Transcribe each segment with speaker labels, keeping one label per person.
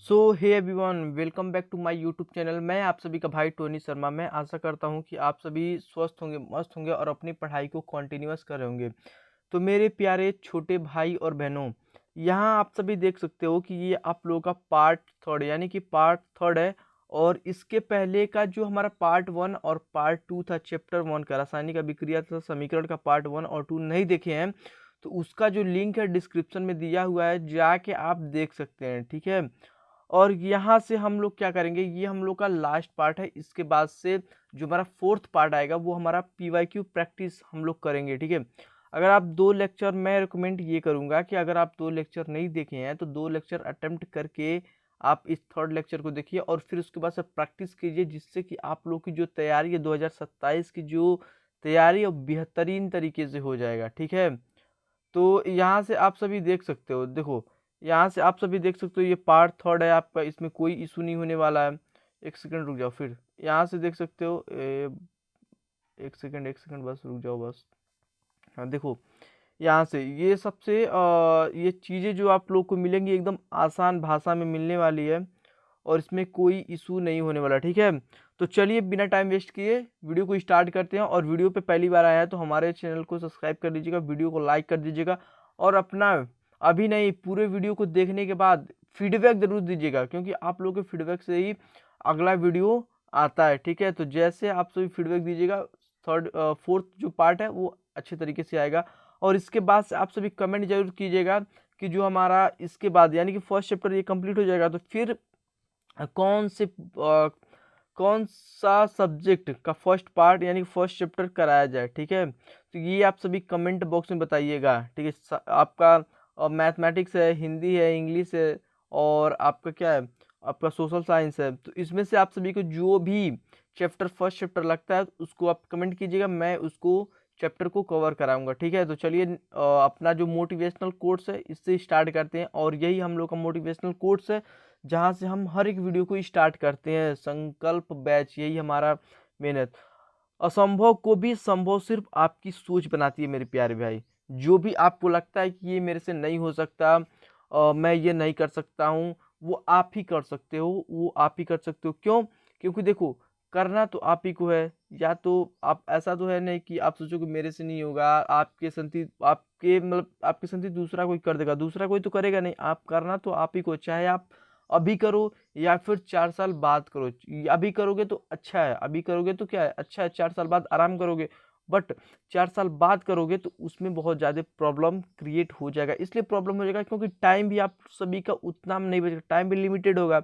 Speaker 1: So hey everyone, welcome back to my YouTube channel. मैं आप सभी का भाई टोनी शर्मा। मैं आशा करता हूं कि आप सभी स्वस्थ होंगे, मस्त होंगे और अपनी पढ़ाई को कंटिन्यूअस कर रहे होंगे। तो मेरे प्यारे छोटे भाई और बहनों, यहाँ आप सभी देख सकते हो कि ये आप लोगों का पार्ट थर्ड यानी कि पार्ट थर्ड है। और इसके पहले का जो हमारा पार्ट वन और पार्ट टू था, चैप्टर वन का रासायनिक अभिक्रिया तथा समीकरण का पार्ट वन और टू नहीं देखे हैं तो उसका जो लिंक है डिस्क्रिप्शन में दिया हुआ है, जाके आप देख सकते हैं। ठीक है। और यहाँ से हम लोग क्या करेंगे, ये हम लोग का लास्ट पार्ट है। इसके बाद से जो हमारा फोर्थ पार्ट आएगा वो हमारा पीवाईक्यू प्रैक्टिस हम लोग करेंगे। ठीक है। अगर आप दो लेक्चर, मैं रिकमेंड ये करूँगा कि अगर आप दो लेक्चर नहीं देखे हैं तो दो लेक्चर अटेम्प्ट करके आप इस थर्ड लेक्चर को देखिए और फिर उसके बाद से प्रैक्टिस कीजिए, जिससे कि आप लोग की जो तैयारी है 2027 की जो तैयारी है बेहतरीन तरीके से हो जाएगा। ठीक है। तो यहाँ से आप सभी देख सकते हो, देखो यहाँ से आप सभी देख सकते हो ये पार्ट थर्ड है आपका, इसमें कोई इशू नहीं होने वाला है। एक सेकंड रुक जाओ, फिर यहाँ से देख सकते हो एक सेकंड बस रुक जाओ बस। हाँ देखो, यहाँ से ये सबसे ये चीज़ें जो आप लोग को मिलेंगी एकदम आसान भाषा में मिलने वाली है और इसमें कोई इशू नहीं होने वाला। ठीक है। तो चलिए बिना टाइम वेस्ट किए वीडियो को स्टार्ट करते हैं। और वीडियो पे पहली बार आया है तो हमारे चैनल को सब्सक्राइब कर दीजिएगा, वीडियो को लाइक कर दीजिएगा और अपना अभी नहीं पूरे वीडियो को देखने के बाद फीडबैक जरूर दीजिएगा, क्योंकि आप लोगों के फीडबैक से ही अगला वीडियो आता है। ठीक है। तो जैसे आप सभी फीडबैक दीजिएगा, थर्ड फोर्थ जो पार्ट है वो अच्छे तरीके से आएगा। और इसके बाद से आप सभी कमेंट जरूर कीजिएगा कि जो हमारा इसके बाद यानी कि फर्स्ट चैप्टर ये कंप्लीट हो जाएगा तो फिर कौन से कौन सा सब्जेक्ट का फर्स्ट पार्ट यानी फर्स्ट चैप्टर कराया जाए। ठीक है। तो ये आप सभी कमेंट बॉक्स में बताइएगा। ठीक है। आपका मैथमेटिक्स है, हिंदी है, इंग्लिश है और आपका क्या है, आपका सोशल साइंस है। तो इसमें से आप सभी को जो भी चैप्टर फर्स्ट चैप्टर लगता है उसको आप कमेंट कीजिएगा, मैं उसको चैप्टर को कवर कराऊंगा। ठीक है। तो चलिए अपना जो मोटिवेशनल कोर्स है इससे स्टार्ट करते हैं। और यही हम लोग का मोटिवेशनल कोर्स है जहाँ से हम हर एक वीडियो को स्टार्ट करते हैं। संकल्प बैच, यही हमारा मेहनत। असंभव को भी संभव सिर्फ आपकी सोच बनाती है मेरे प्यारे भाई। जो भी आपको लगता है कि ये मेरे से नहीं हो सकता, मैं ये नहीं कर सकता हूँ, वो आप ही कर सकते हो, वो आप ही कर सकते हो। क्यों? क्योंकि देखो, करना तो आप ही को है। या तो आप, ऐसा तो है नहीं कि आप सोचो कि मेरे से नहीं होगा, आपके संति दूसरा कोई कर देगा, दूसरा कोई तो करेगा नहीं। आप करना तो आप ही को, चाहे आप अभी करो या फिर 4 साल बाद करो। अभी करोगे तो अच्छा है, अभी करोगे तो क्या है, अच्छा है। 4 साल बाद आराम करोगे, बट 4 साल बाद करोगे तो उसमें बहुत ज़्यादा प्रॉब्लम क्रिएट हो जाएगा। इसलिए प्रॉब्लम हो जाएगा क्योंकि टाइम भी आप सभी का उतना नहीं बचेगा, टाइम भी लिमिटेड होगा।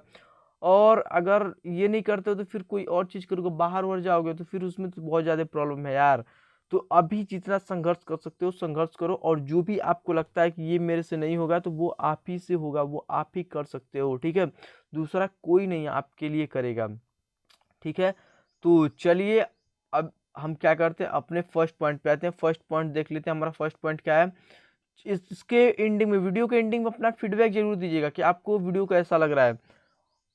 Speaker 1: और अगर ये नहीं करते हो तो फिर कोई और चीज़ करोगे, बाहर और जाओगे तो फिर उसमें तो बहुत ज़्यादा प्रॉब्लम है यार। तो अभी जितना संघर्ष कर सकते हो संघर्ष करो, और जो भी आपको लगता है कि ये मेरे से नहीं होगा तो वो आप ही से होगा, वो आप ही कर सकते हो। ठीक है। दूसरा कोई नहीं आपके लिए करेगा। ठीक है। तो चलिए अब हम क्या करते हैं, अपने फर्स्ट पॉइंट पे आते हैं। फर्स्ट पॉइंट देख लेते हैं, हमारा फर्स्ट पॉइंट क्या है। इसके एंडिंग में, वीडियो के एंडिंग में अपना फीडबैक जरूर दीजिएगा कि आपको वीडियो कैसा लग रहा है।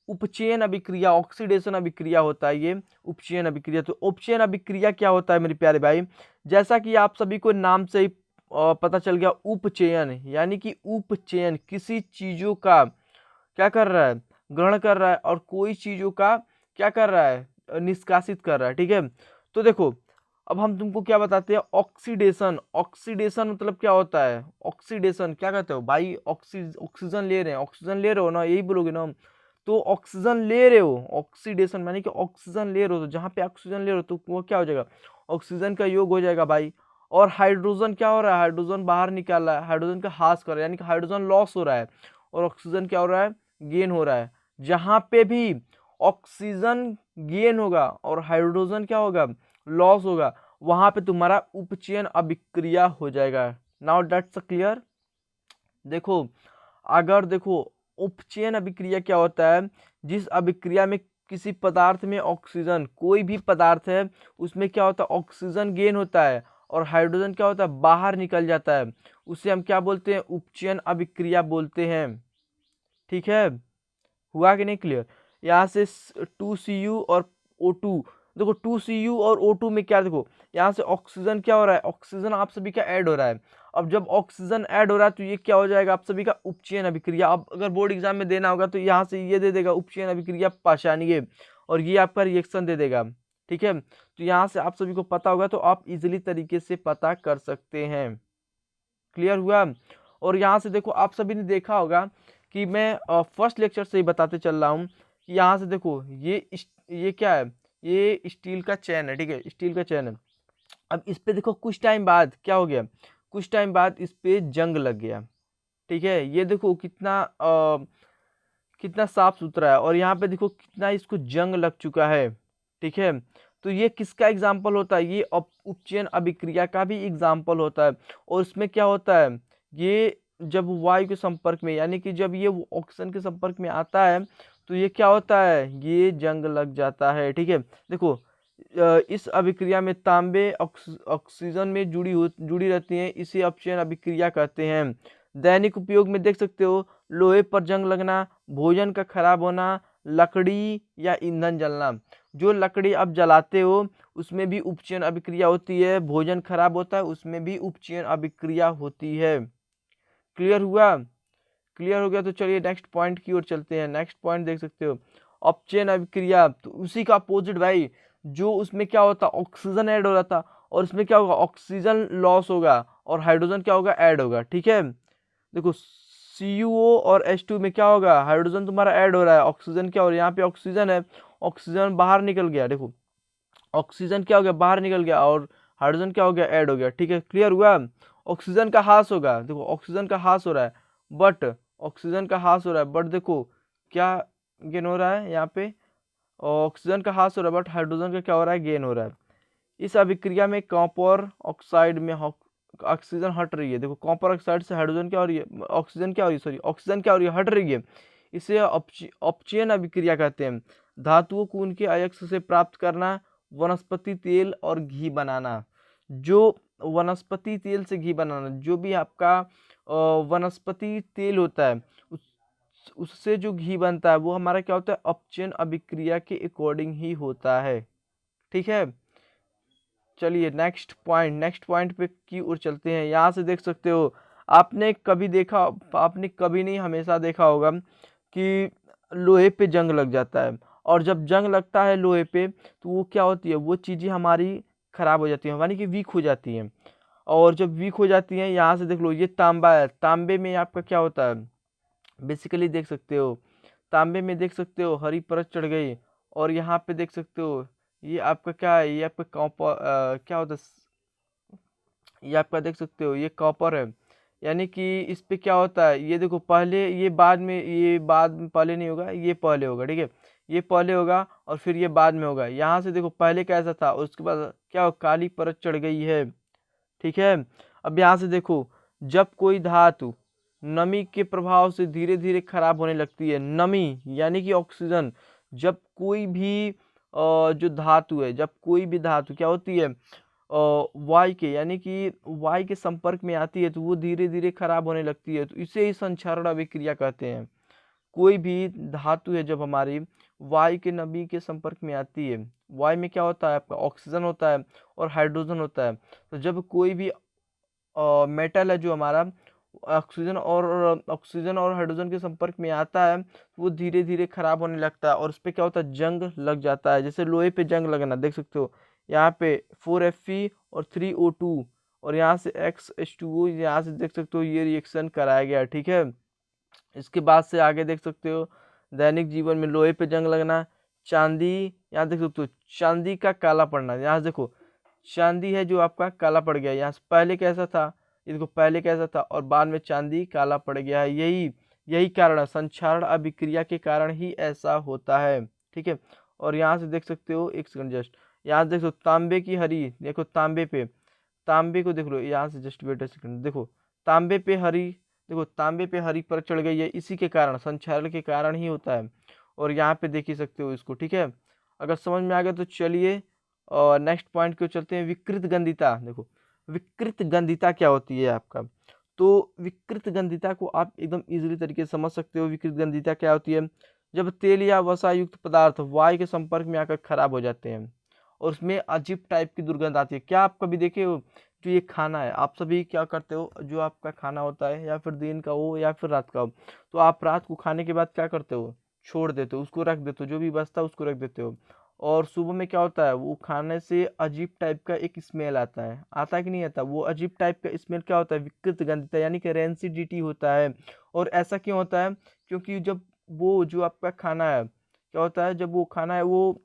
Speaker 1: उपचयन अभिक्रिया, ऑक्सीडेशन अभिक्रिया होता है ये उपचयन अभिक्रिया। तो उपचयन अभिक्रिया क्या होता है मेरे प्यारे भाई, जैसा कि आप सभी को नाम से ही पता चल गया, उपचयन यानी कि उपचयन किसी चीजों का क्या कर रहा है, ग्रहण कर रहा है और कोई चीजों का क्या कर रहा है, निष्कासित कर रहा है। ठीक है। तो देखो, अब हम तुमको क्या बताते हैं, ऑक्सीडेशन। ऑक्सीडेशन मतलब क्या होता है, ऑक्सीडेशन क्या कहते हो भाई, ऑक्सीजन ले रहे हैं, ऑक्सीजन ले रहे हो ना, यही बोलोगे ना। तो ऑक्सीजन ले रहे हो, ऑक्सीडेशन माने कि ऑक्सीजन ले रहे हो, तो जहाँ पे ऑक्सीजन ले रहे हो तो वो क्या हो जाएगा, ऑक्सीजन का योग हो जाएगा भाई। और हाइड्रोजन क्या हो रहा है, हाइड्रोजन बाहर निकाल रहा है, हाइड्रोजन का ह्रास कर रहा है यानी कि हाइड्रोजन लॉस हो रहा है और ऑक्सीजन क्या हो रहा है, गेन हो रहा है। जहाँ पे भी ऑक्सीजन गेन होगा और हाइड्रोजन क्या होगा, लॉस होगा, वहां पे तुम्हारा उपचयन अभिक्रिया हो जाएगा। Now that's clear. देखो, अगर देखो, उपचयन अभिक्रिया क्या होता है, जिस अभिक्रिया में किसी पदार्थ में ऑक्सीजन, कोई भी पदार्थ है उसमें क्या होता है, ऑक्सीजन गेन होता है और हाइड्रोजन क्या होता है, बाहर निकल जाता है, उसे हम क्या बोलते हैं, उपचयन अभिक्रिया बोलते हैं। ठीक है। हुआ कि नहीं क्लियर। यहाँ से 2Cu और O2, देखो 2Cu और O2 में क्या, देखो यहाँ से ऑक्सीजन क्या हो रहा है, ऑक्सीजन आप सभी का ऐड हो रहा है। अब जब ऑक्सीजन ऐड हो रहा है तो ये क्या हो जाएगा आप सभी का उपचयन अभिक्रिया। अब अगर बोर्ड एग्जाम में देना होगा तो यहाँ से ये दे देगा उपचयन अभिक्रिया पाषाणीय, और ये आपका रिएक्शन दे देगा। ठीक है, तो यहाँ से आप सभी को पता होगा तो आप इजिली तरीके से पता कर सकते हैं। क्लियर हुआ। और यहाँ से देखो आप सभी ने देखा होगा कि मैं फर्स्ट लेक्चर से ही बताते चल रहा हूँ कि यहाँ से देखो ये क्या है, ये स्टील का चैन है। ठीक है, स्टील का चैन है। अब इस पे देखो कुछ टाइम बाद क्या हो गया, कुछ टाइम बाद इस पे जंग लग गया। ठीक है, ये देखो कितना साफ सुथरा है, और यहाँ पे देखो कितना इसको जंग लग चुका है। ठीक है, तो ये किसका एग्जाम्पल होता है, ये उपचयन अभिक्रिया का भी एग्जाम्पल होता है। और इसमें क्या होता है, ये जब वायु के संपर्क में, यानी कि जब ये ऑक्सीजन के संपर्क में आता है तो ये क्या होता है, ये जंग लग जाता है। ठीक है, देखो इस अभिक्रिया में तांबे ऑक्सीजन में जुड़ी रहती हैं, इसे अपचयन अभिक्रिया कहते हैं। दैनिक उपयोग में देख सकते हो, लोहे पर जंग लगना, भोजन का खराब होना, लकड़ी या ईंधन जलना। जो लकड़ी आप जलाते हो उसमें भी उपचयन अभिक्रिया होती है, भोजन खराब होता है उसमें भी उपचयन अभिक्रिया होती है। क्लियर हुआ, क्लियर हो गया तो चलिए नेक्स्ट पॉइंट की ओर चलते हैं। नेक्स्ट पॉइंट देख सकते हो अपचयन अभिक्रिया, तो उसी का अपोजिट भाई, जो उसमें क्या होता ऑक्सीजन ऐड हो रहा था और इसमें क्या होगा ऑक्सीजन लॉस होगा और हाइड्रोजन क्या होगा ऐड होगा। ठीक है, देखो CuO और H2 में क्या होगा, हाइड्रोजन तुम्हारा ऐड हो रहा है, ऑक्सीजन क्या हो रहा है, यहाँ पे ऑक्सीजन है, ऑक्सीजन बाहर निकल गया। देखो ऑक्सीजन क्या हो गया बाहर निकल गया और हाइड्रोजन क्या हो गया ऐड हो गया। ठीक है, क्लियर हुआ। ऑक्सीजन का ह्रास होगा, देखो ऑक्सीजन का ह्रास हो रहा है, बट ऑक्सीजन का ह्रास हो रहा है बट देखो क्या गेन हो रहा है, यहाँ पे ऑक्सीजन का ह्रास हो रहा है बट हाइड्रोजन का क्या हो रहा है गेन हो रहा है। इस अभिक्रिया में कॉपर ऑक्साइड में ऑक्सीजन हट रही है। देखो कॉपर ऑक्साइड से हाइड्रोजन क्या हो रही है, ऑक्सीजन क्या हो रही है, सॉरी ऑक्सीजन क्या हो रही है, हट रही है। इसे अपचयन अभिक्रिया कहते हैं। धातुओं को उनके अयस्क से प्राप्त करना, वनस्पति तेल और घी बनाना। जो वनस्पति तेल से घी बनाना, जो भी आपका वनस्पति तेल होता है उससे जो घी बनता है वो हमारा क्या होता है अपचयन अभिक्रिया के अकॉर्डिंग ही होता है। ठीक है, चलिए नेक्स्ट पॉइंट पे की ओर चलते हैं। यहाँ से देख सकते हो आपने कभी नहीं हमेशा देखा होगा कि लोहे पे जंग लग जाता है, और जब जंग लगता है लोहे पे तो वो क्या होती है, वो चीज़ें हमारी खराब हो जाती हैं, यानी कि वीक हो जाती हैं। और जब वीक हो जाती हैं, यहाँ से देख लो ये तांबा है, तांबे में आपका क्या होता है बेसिकली देख सकते हो, तांबे में देख सकते हो हरी परत चढ़ गई, और यहाँ पे देख सकते हो ये आपका क्या है, ये आपका कॉपर क्या होता है, ये आपका देख सकते हो ये कॉपर है। यानी कि इस पे क्या होता है, ये देखो पहले ये बाद में पहले नहीं होगा, ये पहले होगा। ठीक है, ये पहले होगा और फिर ये बाद में होगा। यहाँ से देखो पहले कैसा था और उसके बाद क्या हो काली परत चढ़ गई है। ठीक है, अब यहाँ से देखो जब कोई धातु नमी के प्रभाव से धीरे धीरे खराब होने लगती है, नमी यानी कि ऑक्सीजन, जब कोई भी जो धातु है, जब कोई भी धातु क्या होती है वायु के, यानी कि वायु के संपर्क में आती है तो वो धीरे धीरे खराब होने लगती है, तो इसे ही संक्षारण अभिक्रिया कहते हैं। कोई भी धातु है जब हमारी वायु के नमी के संपर्क में आती है, वायु में क्या होता है आपका ऑक्सीजन होता है और हाइड्रोजन होता है, तो जब कोई भी मेटल है जो हमारा ऑक्सीजन और हाइड्रोजन के संपर्क में आता है वो धीरे धीरे खराब होने लगता है और उस पर क्या होता है जंग लग जाता है। जैसे लोहे पे जंग लगना देख सकते हो, यहाँ पे 4Fe और 3O2 और यहाँ से XH2O, यहाँ से देख सकते हो ये रिएक्शन कराया गया। ठीक है, इसके बाद से आगे देख सकते हो दैनिक जीवन में लोहे पे जंग लगना, चांदी, यहाँ देख सकते हो चांदी का काला पड़ना, यहाँ देखो चांदी है जो आपका काला पड़ गया, यहाँ से पहले कैसा था, ये देखो पहले कैसा था और बाद में चांदी काला पड़ गया है। यही कारण है, संक्षारण अभिक्रिया के कारण ही ऐसा होता है। ठीक है, और यहाँ से देख सकते हो एक सेकंड जस्ट, यहाँ देख सकते तांबे की हरी, देखो तांबे को देख लो, यहाँ से जस्ट वेट अ सेकंड, देखो तांबे पे हरी, देखो तांबे पे हरी पर चढ़ गई है, इसी के कारण संक्षारण के कारण ही होता है। और यहाँ पे देख ही सकते हो इसको। ठीक है, अगर समझ में आ गया तो चलिए और नेक्स्ट पॉइंट को चलते हैं, विकृत गंधिता। देखो विकृत गंधिता क्या होती है आपका, तो विकृत गंधिता को आप एकदम इजीली तरीके से समझ सकते हो। विकृत गंधिता क्या होती है, जब तेल या वसा युक्त पदार्थ वायु के संपर्क में आकर खराब हो जाते हैं और उसमें अजीब टाइप की दुर्गंध आती है। क्या आप कभी देखे हो जो ये खाना है, आप सभी क्या करते हो, जो आपका खाना होता है या फिर दिन का हो या फिर रात का हो, तो आप रात को खाने के बाद क्या करते हो, छोड़ देते हो, उसको रख देते हो, जो भी बचता है उसको रख देते हो। और सुबह में क्या होता है, वो खाने से अजीब टाइप का एक स्मेल आता है कि नहीं आता, वो अजीब टाइप का स्मेल क्या होता है, विकृत गंधता है, यानी कि रेंसिडिटी होता है। और ऐसा क्यों होता है, क्योंकि जब वो जो आपका खाना है, क्या होता है, जब वो खाना है वो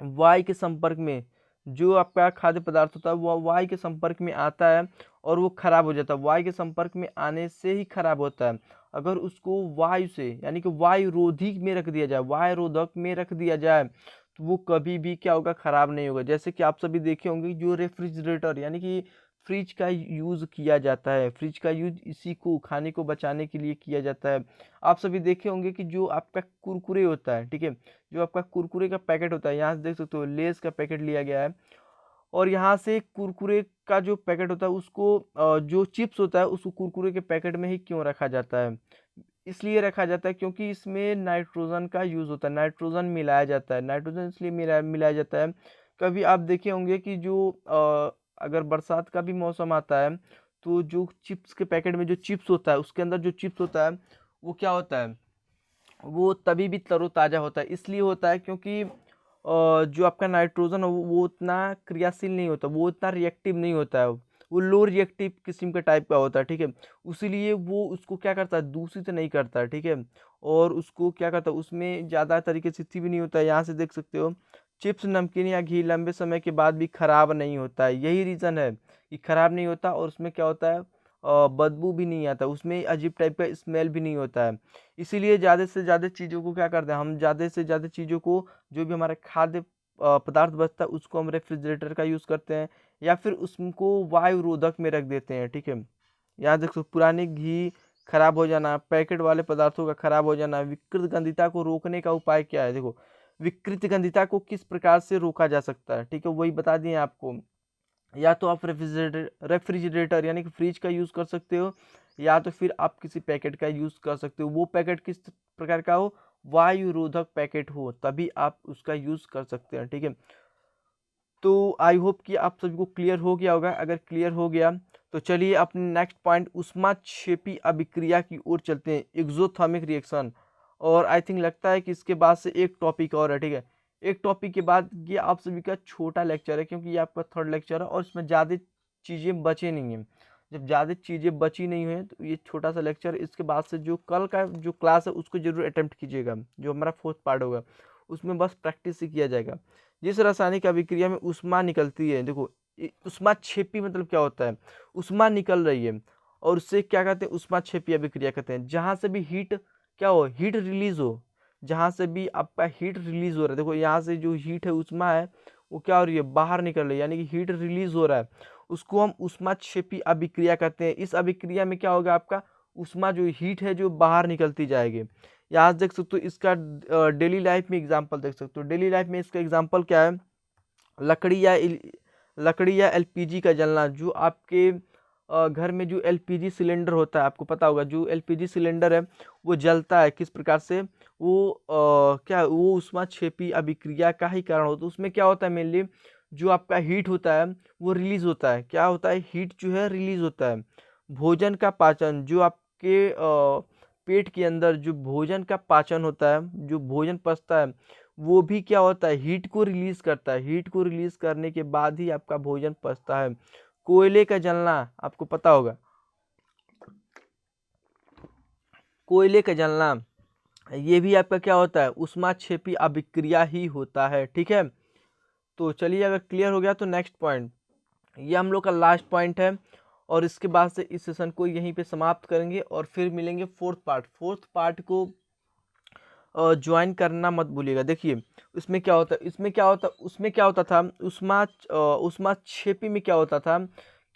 Speaker 1: वायु के संपर्क में, जो आपका खाद्य पदार्थ होता है वो वायु के संपर्क में आता है और वो खराब हो जाता है। वायु के संपर्क में आने से ही खराब होता है। अगर उसको वायु से, यानी कि वायु रोधी में रख दिया जाए, वायु रोधक में रख दिया जाए, तो वो कभी भी क्या होगा, खराब नहीं होगा। जैसे कि आप सभी देखे होंगे, जो रेफ्रिजरेटर यानी कि फ्रिज का यूज किया जाता है, फ्रिज का यूज इसी को खाने को बचाने के लिए किया जाता है। आप सभी देखे होंगे कि जो आपका कुरकुरे होता है, ठीक है, जो आपका कुरकुरे का पैकेट होता है, यहाँ से देख सकते हो लेस का पैकेट लिया गया है, और यहाँ से कुरकुरे का जो पैकेट होता है उसको जो चिप्स होता है उसको कुरकुरे के पैकेट में ही क्यों रखा जाता है, इसलिए रखा जाता है क्योंकि इसमें नाइट्रोजन का यूज होता है, नाइट्रोजन मिलाया जाता है। नाइट्रोजन इसलिए मिलाया जाता है, कभी आप देखे होंगे कि जो अगर बरसात का भी मौसम आता है, तो जो चिप्स के पैकेट में जो चिप्स होता है, उसके अंदर जो चिप्स होता है वो क्या होता है, वो तभी भी तरोताज़ा होता है। इसलिए होता है क्योंकि जो आपका नाइट्रोजन है वो उतना क्रियाशील नहीं होता, वो उतना रिएक्टिव नहीं होता है, वो लो रिएक्टिव किस्म का टाइप का होता है, ठीक है। उसीलिए वो उसको क्या करता है, दूषित नहीं करता है, ठीक है। और उसको क्या करता है, उसमें ज़्यादा तरीके से भी नहीं होता है। यहाँ से देख सकते हो, चिप्स, नमकीन या घी लंबे समय के बाद भी खराब नहीं होता है। यही रीज़न है कि खराब नहीं होता, और उसमें क्या होता है, बदबू भी नहीं आता, उसमें अजीब टाइप का स्मेल भी नहीं होता है। इसीलिए ज़्यादा से ज़्यादा चीज़ों को क्या करते हैं, हम ज़्यादा से ज़्यादा चीज़ों को, जो भी हमारा खाद्य पदार्थ बचता है उसको हम रेफ्रिजरेटर का यूज़ करते हैं, या फिर उसको वायु रोधक में रख देते हैं, ठीक है। यहाँ देखो, पुराने घी खराब हो जाना, पैकेट वाले पदार्थों का खराब हो जाना, विकृत गंधिता को रोकने का उपाय क्या है, देखो, विकृत गंधिता को किस प्रकार से रोका जा सकता है, ठीक है, वही बता दिए आपको। या तो आप रेफ्रिजरेटर यानी कि फ्रिज का यूज़ कर सकते हो, या तो फिर आप किसी पैकेट का यूज़ कर सकते हो। वो पैकेट किस प्रकार का हो, वायु रोधक पैकेट हो, तभी आप उसका यूज़ कर सकते हैं, ठीक है। तो आई होप कि आप सभी को क्लियर हो गया होगा। अगर क्लियर हो गया तो चलिए अपने नेक्स्ट पॉइंट उष्माक्षेपी अभिक्रिया की ओर चलते हैं, एक्सोथर्मिक रिएक्शन। और आई थिंक लगता है कि इसके बाद से एक टॉपिक और है, ठीक है। एक टॉपिक के बाद ये आप सभी का छोटा लेक्चर है, क्योंकि ये आपका थर्ड लेक्चर है और इसमें ज़्यादा चीज़ें बचे नहीं हैं। जब ज़्यादा चीज़ें बची नहीं हुई तो ये छोटा सा लेक्चर, इसके बाद से जो कल का जो क्लास है उसको जरूर अटेम्प्ट कीजिएगा, जो हमारा फोर्थ पार्ट होगा उसमें बस प्रैक्टिस ही किया जाएगा। जिस रासायनिक अभिक्रिया में ऊष्मा निकलती है, देखो, ऊष्माक्षेपी मतलब क्या होता है, ऊष्मा निकल रही है, और उससे क्या कहते हैं, ऊष्माक्षेपी अभिक्रिया कहते हैं। जहाँ से भी हीट क्या हो, हीट रिलीज हो, जहाँ से भी आपका हीट रिलीज हो रहा है, देखो यहाँ से जो हीट है, ऊष्मा है, वो क्या हो रही है, बाहर निकल रही है, यानी कि हीट रिलीज हो रहा है, उसको हम ऊष्माक्षेपी अभिक्रिया कहते हैं। इस अभिक्रिया में क्या होगा, आपका ऊष्मा जो हीट है जो बाहर निकलती जाएगी। यहाँ देख सकते हो, इसका डेली लाइफ में एग्जांपल देख सकते हो। डेली लाइफ में इसका एग्जांपल क्या है, लकड़ी या एलपीजी का जलना। जो आपके घर में जो एलपीजी सिलेंडर होता है, आपको पता होगा, जो एलपीजी सिलेंडर है वो जलता है किस प्रकार से, वो क्या, वो ऊष्माक्षेपी अभिक्रिया का ही कारण होता है। उसमें क्या होता है, मेनली जो आपका हीट होता है वो रिलीज होता है। क्या होता है, हीट जो है रिलीज होता है। भोजन का पाचन, जो आपके पेट के अंदर जो भोजन का पाचन होता है, जो भोजन पचता है, वो भी क्या होता है, हीट को रिलीज करता है। हीट को रिलीज करने के बाद ही आपका भोजन पचता है। कोयले का जलना, आपको पता होगा, कोयले का जलना, ये भी आपका क्या होता है, ऊष्माक्षेपी अभिक्रिया ही होता है, ठीक है। तो चलिए, अगर क्लियर हो गया तो नेक्स्ट पॉइंट, ये हम लोग का लास्ट पॉइंट है, और इसके बाद से इस सेशन को यहीं पे समाप्त करेंगे और फिर मिलेंगे फोर्थ पार्ट। फोर्थ पार्ट को ज्वाइन करना मत भूलिएगा। देखिए, उसमें क्या होता है, उसमें क्या होता था, ऊष्माक्षेपी में क्या होता था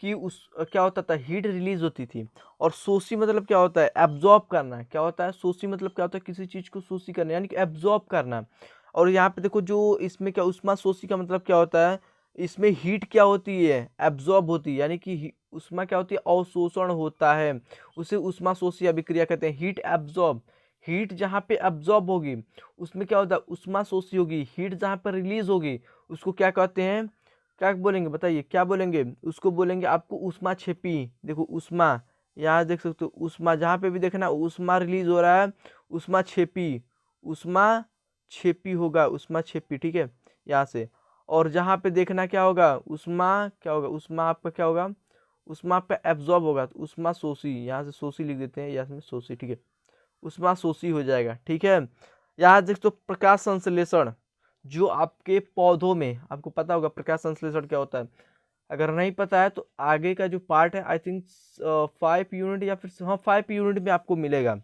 Speaker 1: कि उस क्या होता था, हीट रिलीज होती थी। और शोषी मतलब क्या होता है, एब्जॉर्ब करना। क्या होता है, शोषी मतलब क्या होता है, किसी चीज को शोषी करना, यानी कि एब्जॉर्ब करना। और यहाँ पे देखो, जो इसमें क्या उष्मा शोषी का मतलब क्या होता है, इसमें हीट क्या होती है, एब्जॉर्ब होती है, यानी कि उष्मा क्या होती है, अवशोषण होता है। उसे उष्मा शोषी अभिक्रिया कहते हैं, हीट एब्जॉर्ब। हीट जहाँ पे एब्जॉर्ब होगी उसमें क्या होता है, उष्मा शोषी होगी। हीट जहाँ पर रिलीज होगी उसको क्या कहते हैं, क्या बोलेंगे बताइए, क्या बोलेंगे? उसको बोलेंगे आपको ऊष्मा क्षेपी। देखो ऊष्मा, यहाँ देख सकते हो ऊष्मा, जहाँ पे भी देखना ऊष्मा रिलीज हो रहा है, ऊष्मा क्षेपी, ऊष्मा क्षेपी होगा, ऊष्मा क्षेपी, ठीक है, यहाँ से। और जहाँ पे देखना क्या होगा, ऊष्मा क्या होगा, ऊष्मा आपका क्या होगा, ऊष्मा पे एब्जॉर्ब होगा, तो ऊष्मा शोषी, यहाँ से शोषी लिख देते हैं, यहाँ से शोषी, ठीक है, ऊष्मा शोषी हो जाएगा, ठीक है। यहाँ देख तो प्रकाश संश्लेषण, जो आपके पौधों में, आपको पता होगा प्रकाश संश्लेषण क्या होता है, अगर नहीं पता है तो आगे का जो पार्ट है आई थिंक 5 यूनिट या फिर हाँ 5 यूनिट में आपको मिलेगा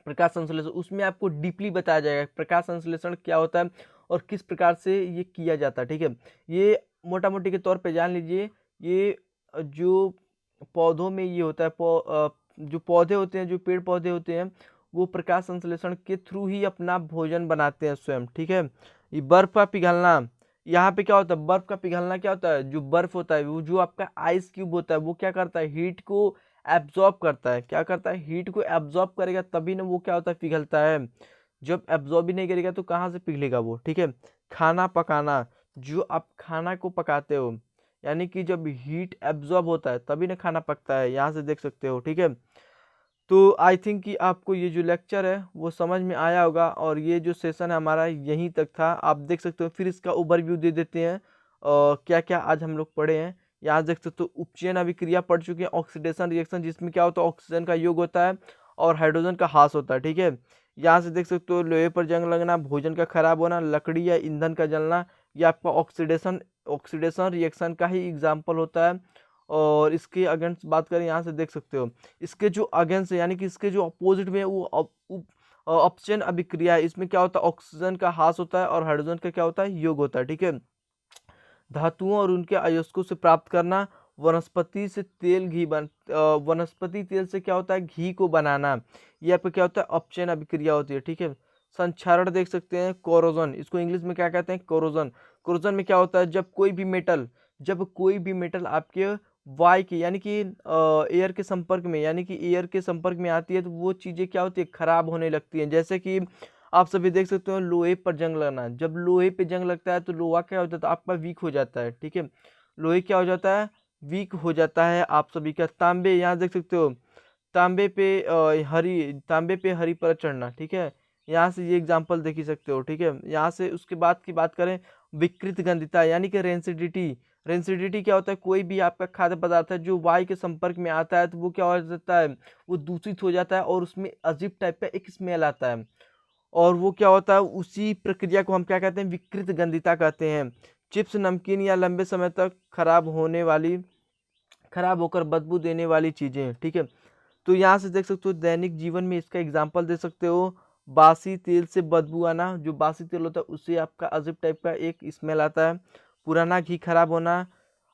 Speaker 1: प्रकाश संश्लेषण, उसमें आपको डीपली बताया जाएगा प्रकाश संश्लेषण क्या होता है और किस प्रकार से ये किया जाता है, ठीक है। ये मोटा मोटी के तौर पे जान लीजिए, ये जो पौधों में ये होता है, जो पौधे होते हैं, जो पेड़ पौधे होते हैं, वो प्रकाश संश्लेषण के थ्रू ही अपना भोजन बनाते हैं स्वयं, ठीक है। ये बर्फ का पिघलना, यहाँ पे क्या होता है, बर्फ का पिघलना क्या होता है, जो बर्फ होता है, वो जो आपका आइस क्यूब होता है, वो क्या करता है, हीट को एब्जॉर्ब करता है, क्या करता है, हीट को एब्जॉर्ब करेगा तभी ना वो क्या होता है, पिघलता है। जब एब्जॉर्ब ही नहीं करेगा तो कहाँ से पिघलेगा वो, ठीक है। खाना पकाना, जो आप खाना को पकाते हो, यानी कि जब हीट एब्जॉर्ब होता है तभी ना खाना पकता है, यहाँ से देख सकते हो, ठीक है। तो आई थिंक कि आपको ये जो लेक्चर है वो समझ में आया होगा, और ये जो सेशन है हमारा यहीं तक था, आप देख सकते हो। फिर इसका ओवरव्यू दे देते हैं क्या क्या आज हम लोग पढ़े हैं। यहाँ देख सकते हो उपचयन अभिक्रिया पढ़ चुके हैं, ऑक्सीडेशन रिएक्शन, जिसमें क्या होता है, ऑक्सीजन का योग होता है और हाइड्रोजन का ह्रास होता है, ठीक है। यहाँ से देख सकते हो लोहे पर जंग लगना, भोजन का खराब होना, लकड़ी या ईंधन का जलना, ये आपका ऑक्सीडेशन ऑक्सीडेशन रिएक्शन का ही एग्जाम्पल होता है। और इसके अगेंस्ट बात करें, यहाँ से देख सकते हो इसके जो अगेंस्ट यानी कि इसके जो अपोजिट में है, वो अपचयन अभिक्रिया है। इसमें क्या होता है, ऑक्सीजन का ह्रास होता है और हाइड्रोजन का क्या होता है, योग होता है, ठीक है। धातुओं और उनके अयस्कों से प्राप्त करना, वनस्पति से तेल घी वनस्पति तेल से क्या होता है, घी को बनाना, ये आपका क्या होता है, अपचयन अभिक्रिया होती है, ठीक है। संक्षारण देख सकते हैं, कोरोजन, इसको इंग्लिश में क्या कहते हैं, कोरोजन। कोरोजन में क्या होता है, जब कोई भी मेटल आपके वायु के यानी कि एयर के संपर्क में, यानी कि एयर के संपर्क में आती है, तो वो चीजें क्या होती है, खराब होने लगती हैं। जैसे कि आप सभी देख सकते हो लोहे पर जंग लगना, जब लोहे पे जंग लगता है तो लोहा क्या हो जाता है, आपका वीक हो जाता है, ठीक है। लोहे क्या हो जाता है, वीक हो जाता है आप सभी का। तांबे, यहाँ देख सकते हो तांबे पे हरी परत चढ़ना, ठीक है। यहाँ से ये एग्जांपल देख ही सकते हो, ठीक है। यहाँ से उसके बाद की बात करें, विकृत गंधिता यानी कि रेंसिडिटी। रेंसिडिटी क्या होता है, कोई भी आपका खाद्य पदार्थ है जो वायु के संपर्क में आता है तो वो क्या हो जाता है, वो दूषित हो जाता है और उसमें अजीब टाइप का एक स्मेल आता है, और वो क्या होता है, उसी प्रक्रिया को हम क्या कहते हैं, विकृत गंधिता कहते हैं। चिप्स, नमकीन या लंबे समय तक खराब होकर बदबू देने वाली चीजें, ठीक है। तो यहाँ से देख सकते हो दैनिक जीवन में इसका एग्जाम्पल दे सकते हो, बासी तेल से बदबू आना, जो बासी तेल होता है उससे आपका अजीब टाइप का एक स्मेल आता है, पुराना घी खराब होना।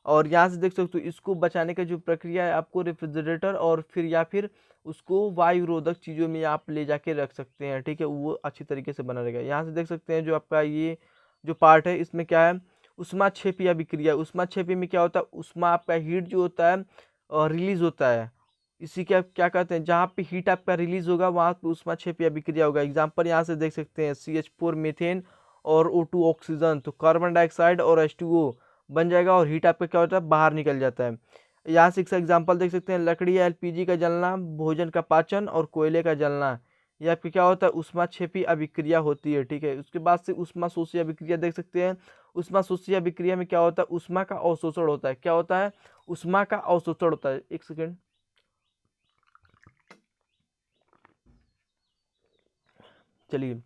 Speaker 1: और यहाँ से देख सकते हो इसको बचाने का जो प्रक्रिया है, आपको रेफ्रिजरेटर और फिर या फिर उसको वायु रोधक चीज़ों में आप ले जाके रख सकते हैं, ठीक है, वो अच्छी तरीके से बना रहेगा। यहाँ से देख सकते हैं जो आपका ये जो पार्ट है, इसमें क्या है, उष्माक्षेपी अभिक्रिया। उष्माक्षेपी में क्या होता है, उष्मा आपका हीट जो होता है रिलीज होता है, इसी के आप क्या कहते हैं, जहाँ पे हीट आपका रिलीज होगा वहाँ पे उष्माक्षेपी अभिक्रिया होगा। एग्जाम्पल यहाँ से देख सकते हैं, CH4 मीथेन और O2 ऑक्सीजन, तो कार्बन डाइऑक्साइड और H2O बन जाएगा और हीट आपका क्या होता है, बाहर निकल जाता है। यहाँ से इसका एग्जाम्पल देख सकते हैं, लकड़ी या LPG का जलना, भोजन का पाचन और कोयले का जलना, ये आपके क्या होता है, उष्माक्षेपी अभिक्रिया होती है, ठीक है। उसके बाद से उष्मा शोषी अभिक्रिया देख सकते हैं। उष्मा शोषी अभिक्रिया में क्या होता है, उष्मा का अवशोषण होता है, क्या होता है, उष्मा का अवशोषण होता है। एक सेकेंड, चलिए,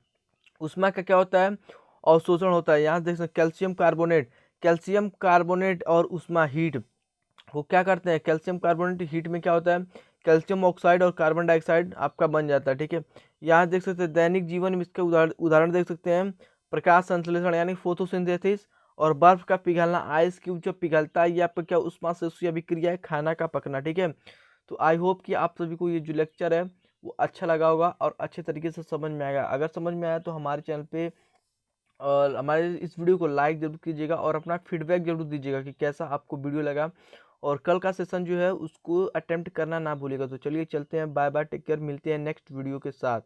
Speaker 1: उष्मा का क्या होता है, अवशोषण होता है। यहाँ देख सकते कैल्शियम कार्बोनेट और उष्मा हीट, वो क्या करते हैं, कैल्शियम कार्बोनेट हीट में क्या होता है, कैल्शियम ऑक्साइड और कार्बन डाइऑक्साइड आपका बन जाता है, ठीक है। यहाँ देख सकते हैं दैनिक जीवन में इसके उदाहरण देख सकते हैं, प्रकाश संश्लेषण यानी फोटोसिंथेसिस, और बर्फ का पिघलना, आइस क्यूब जब पिघलता है, ये आपका क्या उष्मा शोषी अभिक्रिया है, खाना का पकना, ठीक है। तो आई होप कि आप सभी को ये जो लेक्चर है वो अच्छा लगा होगा और अच्छे तरीके से समझ में आएगा। अगर समझ में आया तो हमारे चैनल पे और हमारे इस वीडियो को लाइक जरूर कीजिएगा और अपना फीडबैक जरूर दीजिएगा कि कैसा आपको वीडियो लगा, और कल का सेशन जो है उसको अटेम्प्ट करना ना भूलिएगा। तो चलिए चलते हैं, बाय बाय, टेक केयर, मिलते हैं नेक्स्ट वीडियो के साथ।